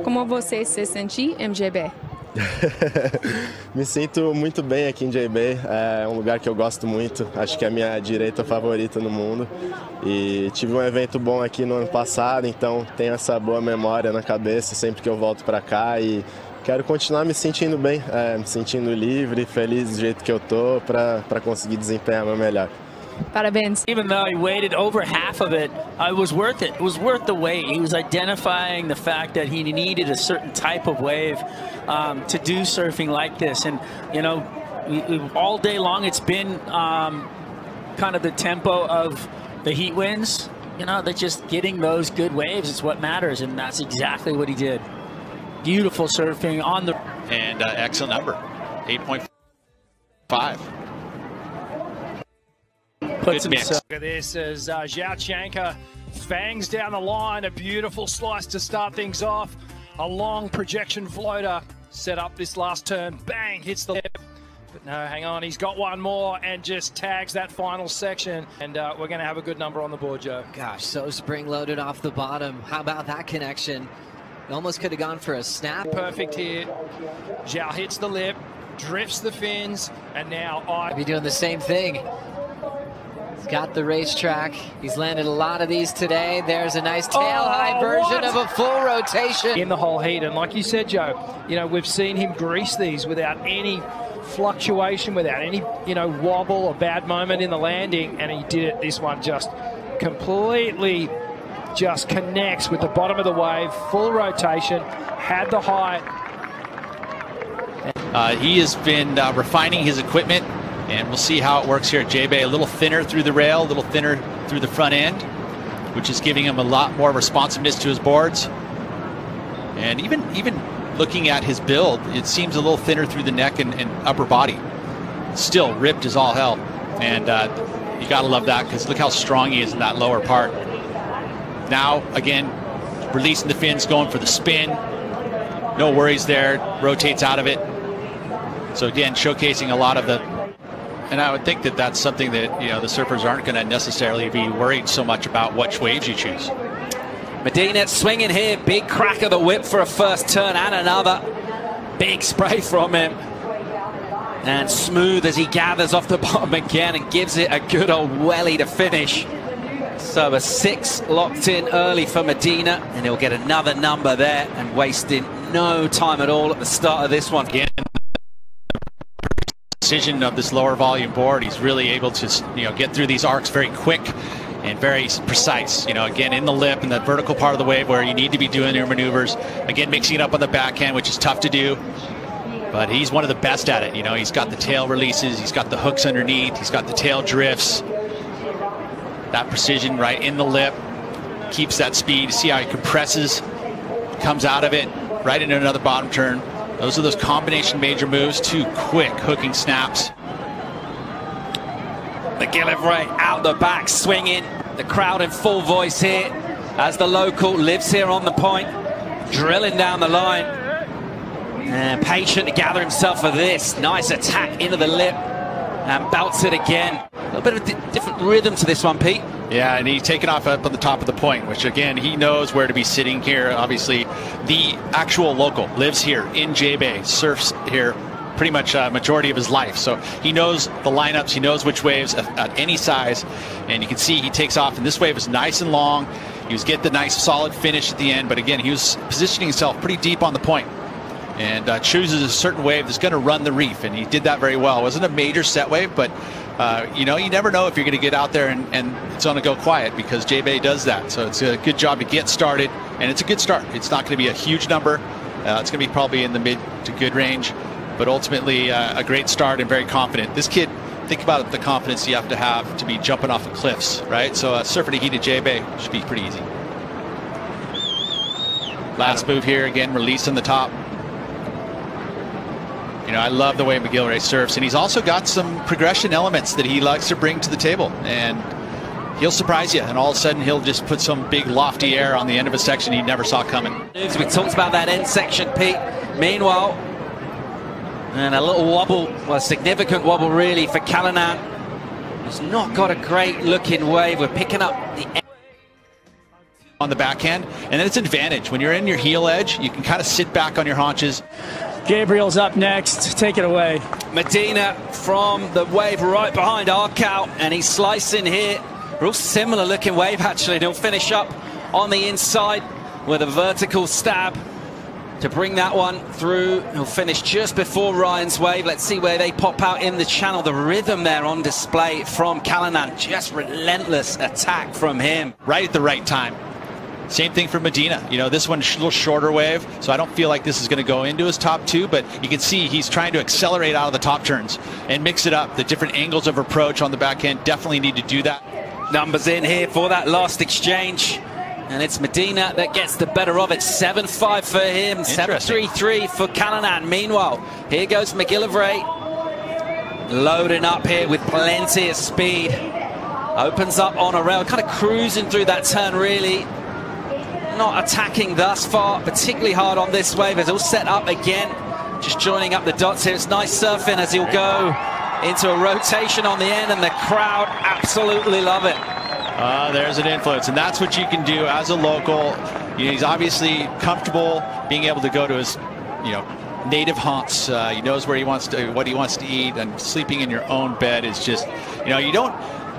Como você se sente em JB? Me sinto muito bem aqui em JB, é um lugar que eu gosto muito, acho que é a minha direita favorita no mundo e tive um evento bom aqui no ano passado, então tenho essa boa memória na cabeça sempre que eu volto para cá e quero continuar me sentindo bem, me sentindo livre, feliz do jeito que eu tô para conseguir desempenhar meu melhor. Parabéns. Even though he waited over half of it, it was worth it. It was worth the wait. He was identifying the fact that he needed a certain type of wave to do surfing like this. And, you know, all day long it's been kind of the tempo of the heat winds. You know, they're just getting those good waves is what matters, and that's exactly what he did. Beautiful surfing on the... And excellent number, 8.5. Puts him. Look at this as João Chianca fangs down the line. A beautiful slice to start things off. A long projection floater set up this last turn. Bang, hits the lip. But no, hang on, he's got one more and just tags that final section. And we're going to have a good number on the board, Joe. Gosh, so spring-loaded off the bottom. How about that connection? Almost could have gone for a snap. Perfect here. João hits the lip, drifts the fins, and now I'll be doing the same thing. He's got the racetrack. He's landed a lot of these today. There's a nice tail-high version of a full rotation. In the whole heat, and like you said, Joe, you know, we've seen him grease these without any fluctuation, without any, you know, wobble or bad moment in the landing, and he did it. This one just completely just connects with the bottom of the wave, full rotation, had the height. He has been refining his equipment, and we'll see how it works here at J-Bay. A little thinner through the rail, a little thinner through the front end, which is giving him a lot more responsiveness to his boards. And even looking at his build, it seems a little thinner through the neck and upper body. Still ripped as all hell. And you got to love that, because look how strong he is in that lower part. Now, again, releasing the fins, going for the spin. No worries there, rotates out of it. So again, showcasing a lot of the... And I would think that that's something that, you know, the surfers aren't going to necessarily be worried so much about which waves you choose. Medina swinging here, big crack of the whip for a first turn and another. Big spray from him. And smooth as he gathers off the bottom again and gives it a good old welly to finish. So a 6 locked in early for Medina, and he'll get another number there and wasting no time at all at the start of this one. Again, precision of this lower volume board, he's really able to, you know, get through these arcs very quick and very precise. You know, again, in the lip, in the vertical part of the wave where you need to be doing your maneuvers. Again, mixing it up on the backhand, which is tough to do. But he's one of the best at it. You know, he's got the tail releases, he's got the hooks underneath, he's got the tail drifts. That precision right in the lip, keeps that speed. See how he compresses, comes out of it, right into another bottom turn. Those are those combination major moves, 2 quick hooking snaps. McGillivray out the back, swinging. The crowd in full voice here as the local lives here on the point, drilling down the line. And patient to gather himself for this. Nice attack into the lip and belts it again. A little bit of a different rhythm to this one, Pete. Yeah, and he's taken off up on the top of the point, which again, he knows where to be sitting here. Obviously, the actual local lives here in J-Bay, surfs here pretty much majority of his life. So he knows the lineups, he knows which waves at any size, and you can see he takes off, and this wave is nice and long. He was getting the nice solid finish at the end, but again, he was positioning himself pretty deep on the point. And chooses a certain wave that's going to run the reef, and he did that very well. It wasn't a major set wave, but you know, you never know if you're going to get out there and it's going to go quiet, because J-Bay does that. So it's a good job to get started, and it's a good start. It's not going to be a huge number. It's going to be probably in the mid to good range, but ultimately a great start and very confident. This kid, think about the confidence you have to be jumping off of cliffs, right? So a surfer to heat at J-Bay should be pretty easy. Last move here, again, release on the top. You know, I love the way McGillivray surfs, and he's also got some progression elements that he likes to bring to the table, and he'll surprise you, and all of a sudden he'll just put some big lofty air on the end of a section he never saw coming. We talked about that end section, Pete. Meanwhile, and a little wobble, well, a significant wobble really for Callanan. He's not got a great looking wave. We're picking up the on the backhand, and then it's an advantage. When you're in your heel edge, you can kind of sit back on your haunches. Gabriel's up next. Take it away. Medina from the wave right behind Arkau, and he's slicing here. Real similar looking wave actually, and he'll finish up on the inside with a vertical stab to bring that one through. He'll finish just before Ryan's wave. Let's see where they pop out in the channel. The rhythm there on display from Callanan. Just relentless attack from him. Right at the right time. Same thing for Medina. You know, this one's a little shorter wave, so I don't feel like this is going to go into his top two, but you can see he's trying to accelerate out of the top turns and mix it up. The different angles of approach on the backhand definitely need to do that. Numbers in here for that last exchange. And it's Medina that gets the better of it. 7-5 for him, 7-3-3 for Callanan. Meanwhile, here goes McGillivray. Loading up here with plenty of speed. Opens up on a rail, kind of cruising through that turn, really. Not attacking thus far, particularly hard on this wave. It's all set up again. Just joining up the dots here. It's nice surfing as he'll go into a rotation on the end, and the crowd absolutely love it. There's an influence, and that's what you can do as a local. You know, he's obviously comfortable being able to go to his, native haunts. He knows where he wants to, what he wants to eat, and sleeping in your own bed is just, you don't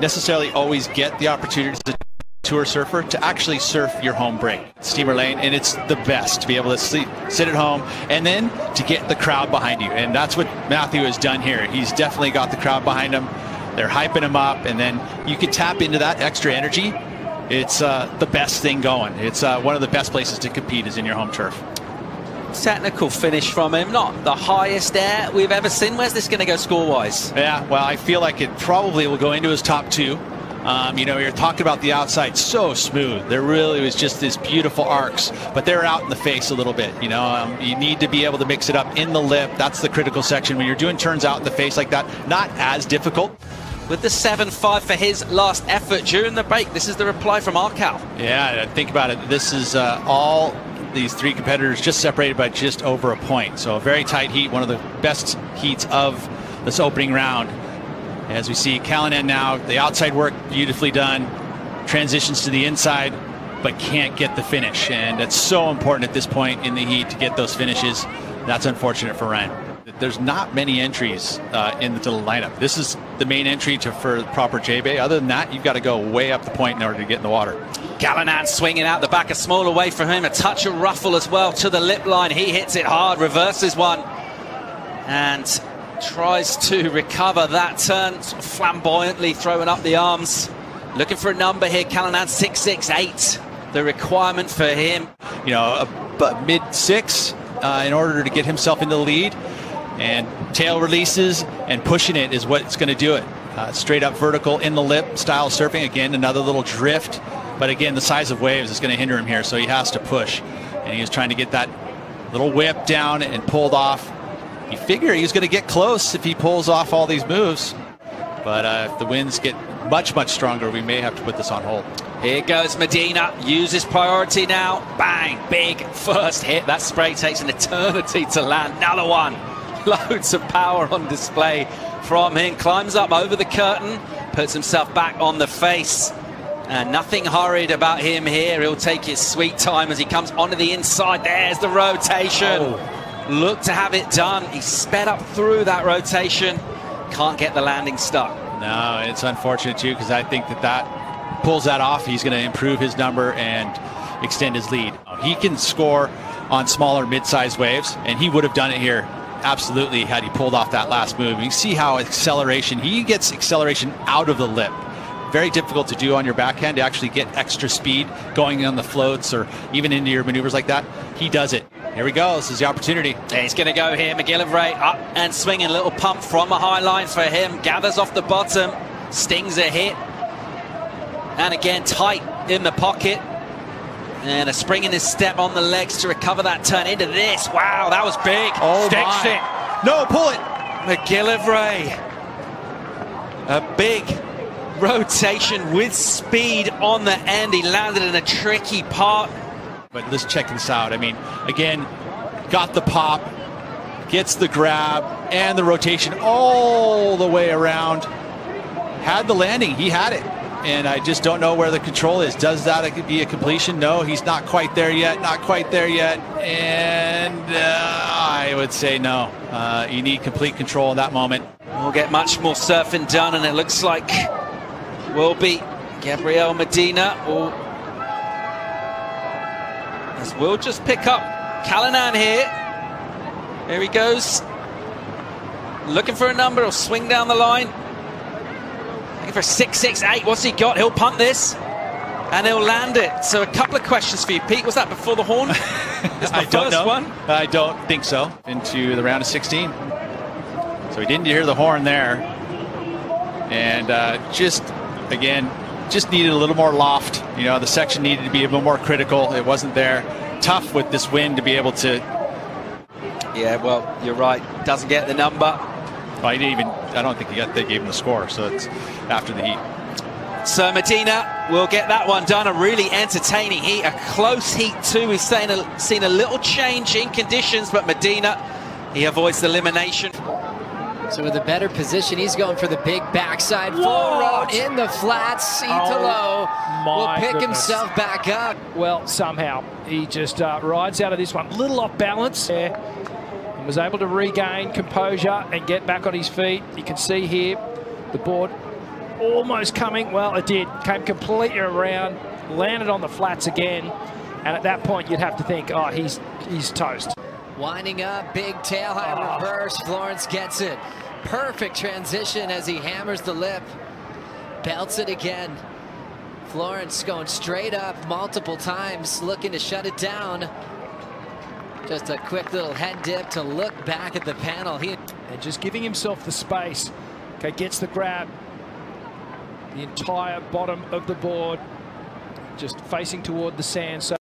necessarily always get the opportunity as a tour surfer to actually surf your home break, steamer lane, and it's the best to be able to sit at home and then to get the crowd behind you, and that's what Matthew has done here. He's definitely got the crowd behind him. They're hyping him up, and then you can tap into that extra energy. It's the best thing going. It's one of the best places to compete is in your home turf. Technical finish from him, not the highest air we've ever seen. Where's this going to go score-wise? Yeah, well, I feel like it probably will go into his top two. You're talking about the outside, so smooth. There really was just this beautiful arcs, but they're out in the face a little bit. You need to be able to mix it up in the lip. That's the critical section. When you're doing turns out in the face like that, not as difficult. With the 7-5 for his last effort during the break. This is the reply from Arkau. Yeah, think about it. This is all these three competitors just separated by just over a point. So a very tight heat, one of the best heats of this opening round. As we see Callanan now, the outside work beautifully done, transitions to the inside, but can't get the finish. And it's so important at this point in the heat to get those finishes. That's unfortunate for Ryan. There's not many entries into the lineup. This is the main entry for proper J-Bay. Other than that, you've got to go way up the point in order to get in the water. Callanan swinging out the back, a small away from him. A touch of ruffle as well to the lip line. He hits it hard, reverses one, and tries to recover that turn, sort of flamboyantly throwing up the arms. Looking for a number here, Callanan 6.68. The requirement for him. Mid-6 in order to get himself into the lead. And tail releases and pushing it is what's going to do it. Straight up vertical in the lip style surfing. Again, another little drift. But again, the size of waves is going to hinder him here, so he has to push. And he was trying to get that little whip down and pulled off. You figure he was going to get close if he pulls off all these moves. But if the winds get much, much stronger, we may have to put this on hold. Here goes Medina, uses priority now. Bang, big first hit. That spray takes an eternity to land. Another one. Loads of power on display from him. Climbs up over the curtain, puts himself back on the face. And nothing hurried about him here. He'll take his sweet time as he comes onto the inside. There's the rotation. Look to have it done. He sped up through that rotation. Can't get the landing stuck. No, it's unfortunate too, because I think that pulls that off. He's going to improve his number and extend his lead. He can score on smaller mid-sized waves, and he would have done it here absolutely had he pulled off that last move. You see how he gets acceleration out of the lip. Very difficult to do on your backhand to actually get extra speed going on the floats or even into your maneuvers like that. He does it. Here we go. This is the opportunity. He's going to go here. McGillivray up and swinging. A little pump from a high line for him. Gathers off the bottom. Stings a hit. And again, tight in the pocket. And a spring in his step on the legs to recover that turn into this. Wow, that was big. Sticks it. No, pull it. McGillivray. A big rotation with speed on the end. He landed in a tricky part. But let's check this out. I mean, again, got the pop, gets the grab, and the rotation all the way around. Had the landing. He had it. and I just don't know where the control is. Does that be a completion? No, he's not quite there yet, not quite there yet, and I would say no. You need complete control in that moment. We'll get much more surfing done, and it looks like will be Gabriel Medina, as we'll just pick up Callanan here. There he goes. Looking for a number. He'll swing down the line. Looking for a 6.68. What's he got? He'll punt this. And he'll land it. So a couple of questions for you, Pete. Was that before the horn? That's my first one. I don't think so. Into the round of 16. So he didn't hear the horn there. And just needed a little more loft. You know, the section needed to be a bit more critical. It wasn't there. Tough with this wind to be able to. Yeah, well, you're right. Doesn't get the number. Well, he didn't even. I don't think they gave him the score. So it's after the heat. So Medina will get that one done. A really entertaining heat, a close heat too. We've seen a little change in conditions, but Medina, he avoids the elimination. So with a better position, he's going for the big backside full road in the flats. Ítalo will pick himself back up. Well, somehow he just rides out of this one. Little off balance there. And was able to regain composure and get back on his feet. You can see here the board almost coming. Well, it did. Came completely around, landed on the flats again. And at that point, you'd have to think, oh, he's toast. Winding up, big tail high reverse. Florence gets it. Perfect transition as he hammers the lip. Belts it again. Florence going straight up multiple times, looking to shut it down. Just a quick little head dip to look back at the panel. And just giving himself the space. Okay, gets the grab. The entire bottom of the board just facing toward the sand. So